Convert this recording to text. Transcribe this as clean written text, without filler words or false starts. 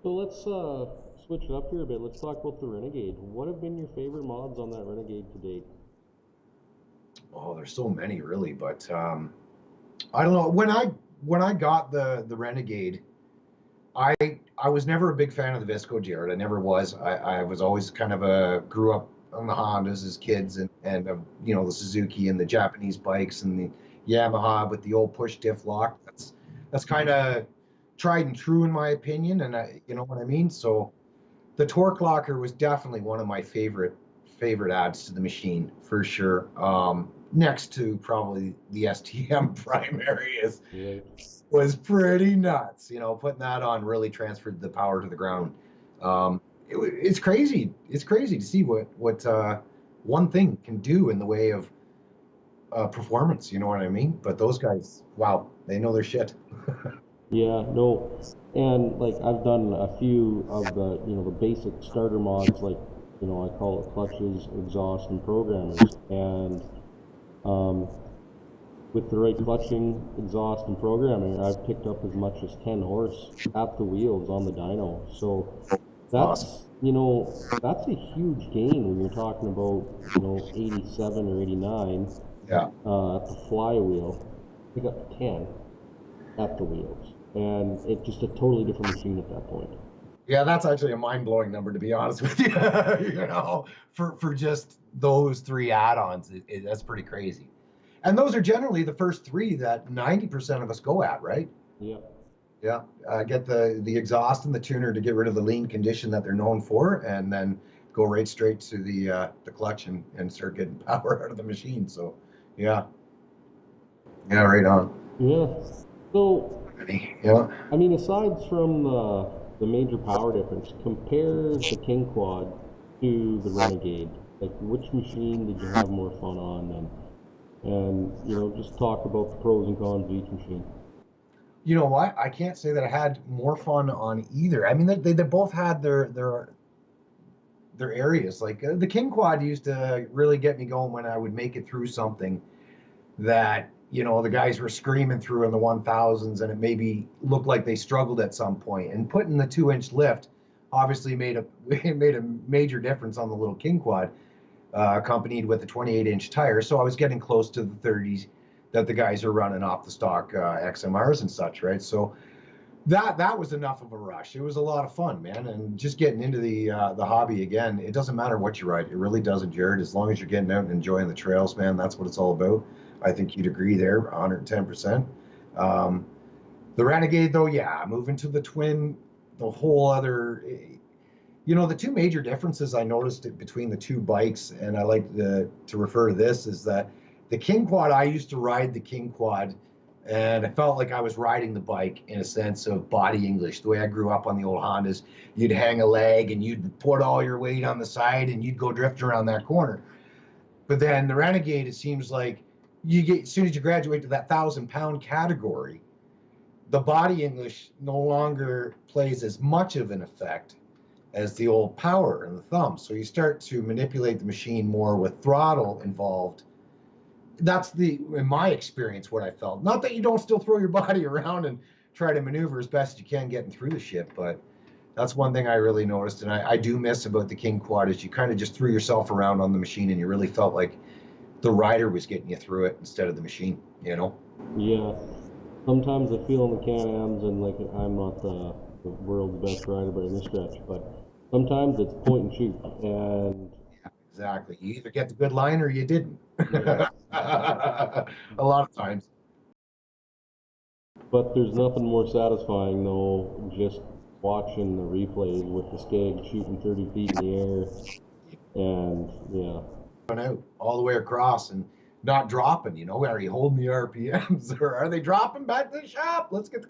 So let's switch it up here a bit. Let's talk about the Renegade. What have been your favorite mods on that Renegade to date? Oh, there's so many really, but I don't know. When I got the Renegade, I I was never a big fan of the Visco Jared. I never was. I was always kind of a grew up on the Hondas as kids and the Suzuki and the Japanese bikes and the Yamaha with the old push diff lock. That's kind of tried and true in my opinion, and you know what I mean. So the torque locker was definitely one of my favorite adds to the machine for sure. Next to probably the STM primary is Right. was pretty nuts. You know, putting that on really transferred the power to the ground. It's crazy. It's crazy to see what one thing can do in the way of performance. You know what I mean? But those guys, wow, they know their shit. Yeah, no. And like I've done a few of the basic starter mods, like, I call it clutches, exhaust, and programmers. And um, with the right clutching, exhaust, and programming, I've picked up as much as 10 horse at the wheels on the dyno. So Awesome. that's a huge gain when you're talking about, 87 or 89 Yeah. at the flywheel. Pick up 10 at the wheels. And it's just a totally different machine at that point. Yeah, that's actually a mind-blowing number to be honest with you. You know, for just those three add-ons, that's pretty crazy. And those are generally the first three that 90% of us go at, right? Yeah. Yeah, get the exhaust and the tuner to get rid of the lean condition that they're known for, and then go right straight to the clutch and start getting power out of the machine. So, yeah, yeah, right on. Yeah. So, Yeah. I mean, aside from the major power difference, compare the King Quad to the Renegade. Like, which machine did you have more fun on? And just talk about the pros and cons of each machine. You know what? I can't say that I had more fun on either. I mean, they both had their areas. Like the King Quad used to really get me going when I would make it through something that the guys were screaming through in the 1000s, and it maybe looked like they struggled at some point. And putting the 2-inch lift obviously made a it made a major difference on the little King Quad, accompanied with a 28-inch tire. So I was getting close to the 30s that the guys are running off the stock XMRs and such, right? So that was enough of a rush. It was a lot of fun, man, and just getting into the hobby again. It doesn't matter what you ride, it really doesn't, Jared. As long as you're getting out and enjoying the trails, man, that's what it's all about. I think you'd agree there, 110%. Um, the Renegade, though, yeah, moving to the Twin, the whole other. The two major differences I noticed between the two bikes, and I like to refer to this, is that the King Quad, I used to ride the King Quad, and I felt like I was riding the bike in a sense of body English. The way I grew up on the old Hondas, you'd hang a leg and you'd put all your weight on the side and you'd go drift around that corner. But then the Renegade, it seems like you get as soon as you graduate to that 1,000-pound category, the body English no longer plays as much of an effect as the old power and the thumb. So you start to manipulate the machine more with throttle involved. That's in my experience, what I felt. Not that you don't still throw your body around and try to maneuver as best you can getting through the shit, but that's one thing I really noticed, and I do miss about the King Quad is you kind of just threw yourself around on the machine, and you really felt like the rider was getting you through it instead of the machine. You know? Yeah. Sometimes I feel in the Can-Ams, and like I'm not the world's best rider by any stretch, but sometimes it's point and shoot. And Exactly. You either get the good line or you didn't. yeah, A lot of times. but there's nothing more satisfying though, just watching the replays with the Skeg shooting 30 feet in the air. And yeah, Out all the way across and not dropping. Are you holding the RPMs or are they dropping back to the shop? Let's get the